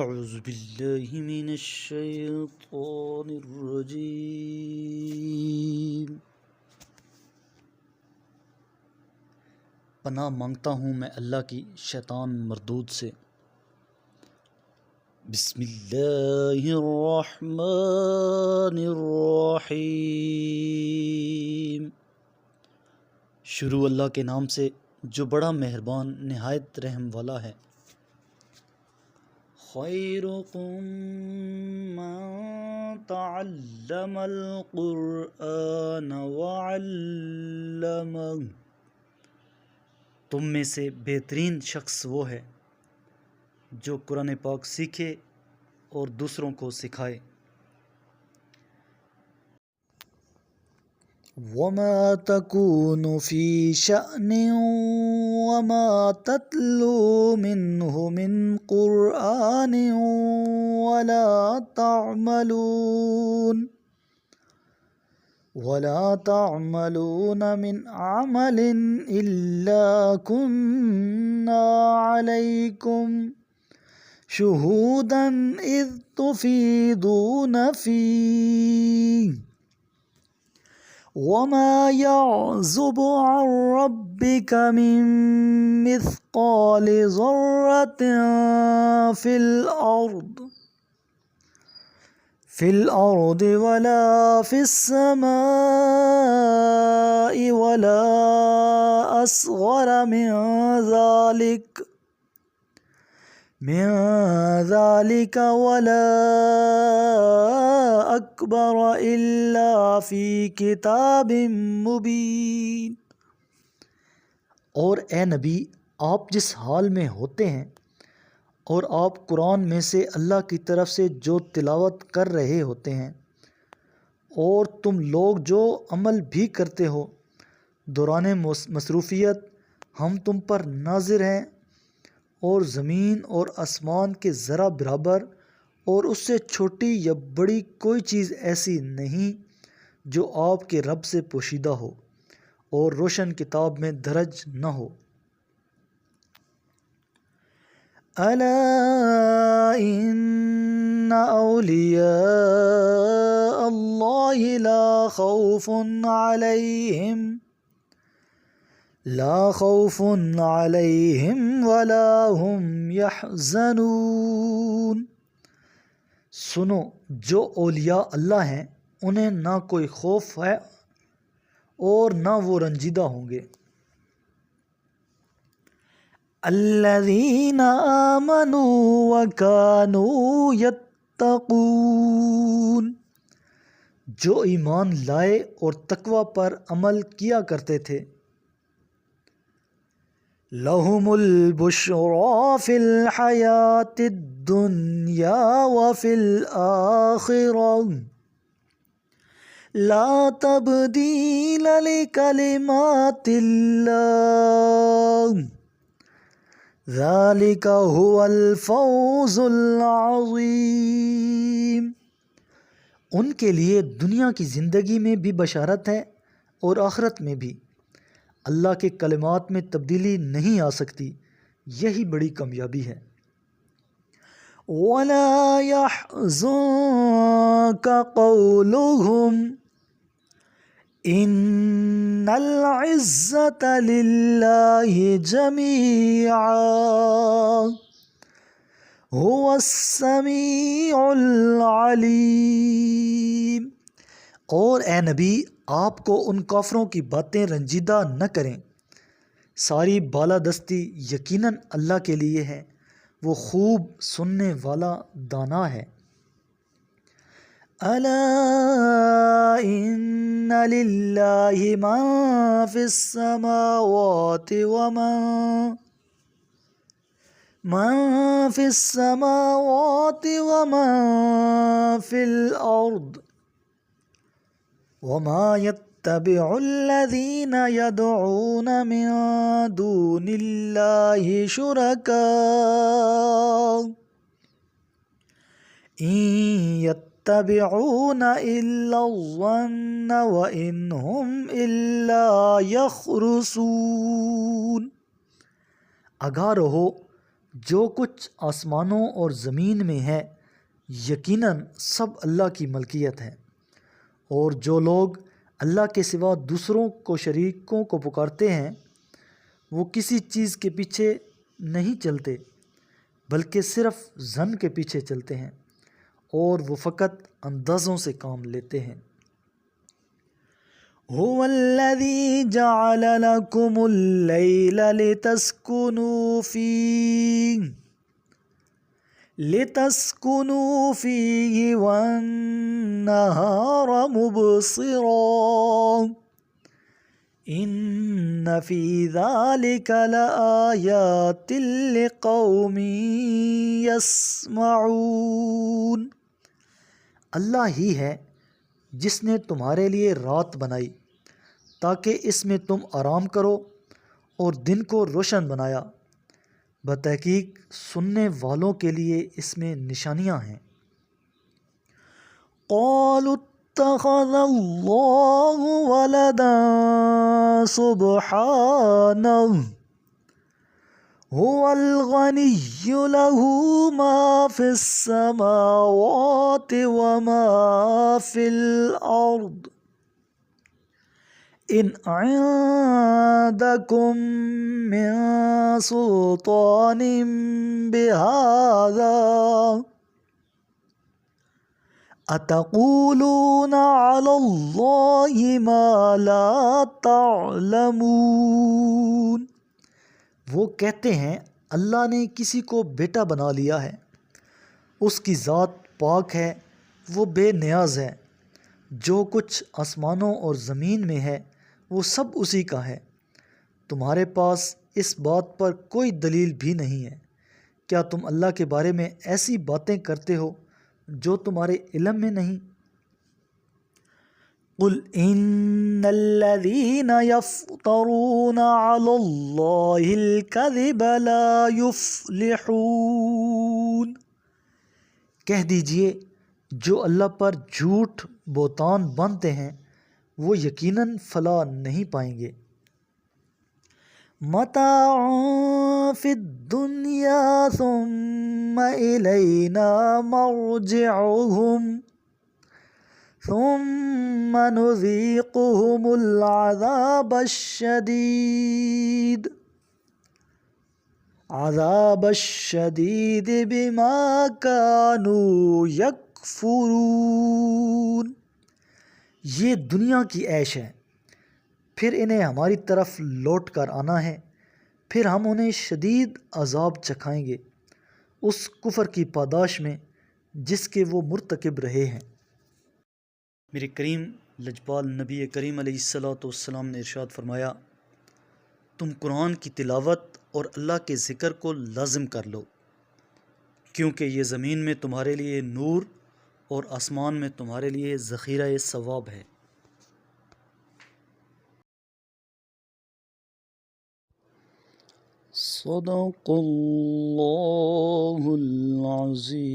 اعوذ باللہ من الشیطان الرجیم۔ پناہ مانگتا ہوں میں اللہ کی شیطان مردود سے۔ بسم اللہ الرحمن الرحیم۔ شروع اللہ کے نام سے جو بڑا مہربان نہایت رحم والا ہے۔ خیرکم من تعلم القرآن وعلمہ، تم میں سے بہترین شخص وہ ہے جو قرآن پاک سیکھے اور دوسروں کو سکھائے۔ وما تكون في شأن وما تتلو منه من قرآن ولا تعملون من عمل إلا كنا عليكم شهودا إذ تفيضون فيه وما يعزب عن ربك من مثقال ذرة في الأرض ولا في السماء ولا أصغر من ذلك ولا أكبر إلا في كتاب مبين۔ اور اے نبی، آپ جس حال میں ہوتے ہیں اور آپ قرآن میں سے اللہ کی طرف سے جو تلاوت کر رہے ہوتے ہیں اور تم لوگ جو عمل بھی کرتے ہو دوران مصروفیت، ہم تم پر ناظر ہیں، اور زمین اور آسمان کے ذرا برابر اور اس سے چھوٹی یا بڑی کوئی چیز ایسی نہیں جو آپ کے رب سے پوشیدہ ہو اور روشن کتاب میں درج نہ ہو۔ الا ان اولیاء اللہ لا خوف علیہم ولا هم يحزنون۔ سنو، جو اولیاء اللہ ہیں انہیں نہ کوئی خوف ہے اور نہ وہ رنجیدہ ہوں گے۔ الذین آمنوا وکانوا یتقون، جو ایمان لائے اور تقوی پر عمل کیا کرتے تھے۔ لہم البشری فی الحیاۃ الدنیا وفی الآخرہ لا تبدیل لکلمات اللہ ذالک هو الفوز العظیم۔ ان کے لیے دنیا کی زندگی میں بھی بشارت ہے اور آخرت میں بھی، اللہ کے کلمات میں تبدیلی نہیں آ سکتی، یہی بڑی کامیابی ہے۔ وَلَا يَحْزُنكَ قَوْلُهُمْ إِنَّ الْعِزَّةَ لِلَّهِ جَمِيعًا هُوَ السَّمِيعُ الْعَلِيمُ۔ اور اے نبی، آپ کو ان کافروں کی باتیں رنجیدہ نہ کریں، ساری بالادستی یقیناً اللہ کے لیے ہے، وہ خوب سننے والا دانا ہے۔ الا ان للہ من فی السماوات ومن فی الارض وما يتبع الذين يدعون من دون الله شركاء إن يتبعون إلا الظن وإن هم إلا يخرصون۔ آگاہ رہو، جو کچھ آسمانوں اور زمین میں ہے یقیناً سب اللہ کی ملکیت ہے، اور جو لوگ اللہ کے سوا دوسروں کو شریکوں کو پکارتے ہیں وہ کسی چیز کے پیچھے نہیں چلتے بلکہ صرف ظن کے پیچھے چلتے ہیں، اور وہ فقط اندازوں سے کام لیتے ہیں۔ هو الذي جعل لكم الليل لتسكنوا فيه والنهار مبصرا إن في ذلك لآيات لقوم يسمعون۔ اللہ ہی ہے جس نے تمہارے لیے رات بنائی تاکہ اس میں تم آرام کرو، اور دن کو روشن بنایا، بتحقیق سننے والوں کے لیے اس میں نشانیاں ہیں۔ قالوا اتخذ اللہ ولدا سبحانہ هو الغنی له ما في السماوات وما في الأرض إن عندكم من سلطان بهذا أتقولون على الله ما لا تعلمون۔ وہ کہتے ہیں اللہ نے کسی کو بیٹا بنا لیا ہے، اس کی ذات پاک ہے، وہ بے نیاز ہے، جو کچھ آسمانوں اور زمین میں ہے وہ سب اسی کا ہے، تمہارے پاس اس بات پر کوئی دلیل بھی نہیں ہے، کیا تم اللہ کے بارے میں ایسی باتیں کرتے ہو جو تمہارے علم میں نہیں؟ قل ان الذين يفترون على الله الكذب لا يفلحون۔ کہہ دیجئے جو اللہ پر جھوٹ بہتان باندھتے ہیں وہ یقیناً فلاح نہیں پائیں گے۔ متاع فی الدنیا ثم الینا مرجعهم ثم نذیقهم العذاب الشدید بما كانوا یکفرون۔ یہ دنیا کی عیش ہے، پھر انہیں ہماری طرف لوٹ کر آنا ہے، پھر ہم انہیں شدید عذاب چکھائیں گے اس کفر کی پاداش میں جس کے وہ مرتکب رہے ہیں۔ میرے کریم لجپال نبی کریم علیہ السلام نے ارشاد فرمایا، تم قرآن کی تلاوت اور اللہ کے ذکر کو لازم کر لو، کیونکہ یہ زمین میں تمہارے لیے نور اور آسمان میں تمہارے لیے ذخیرہ ثواب ہے۔ صدق اللہ العظیم۔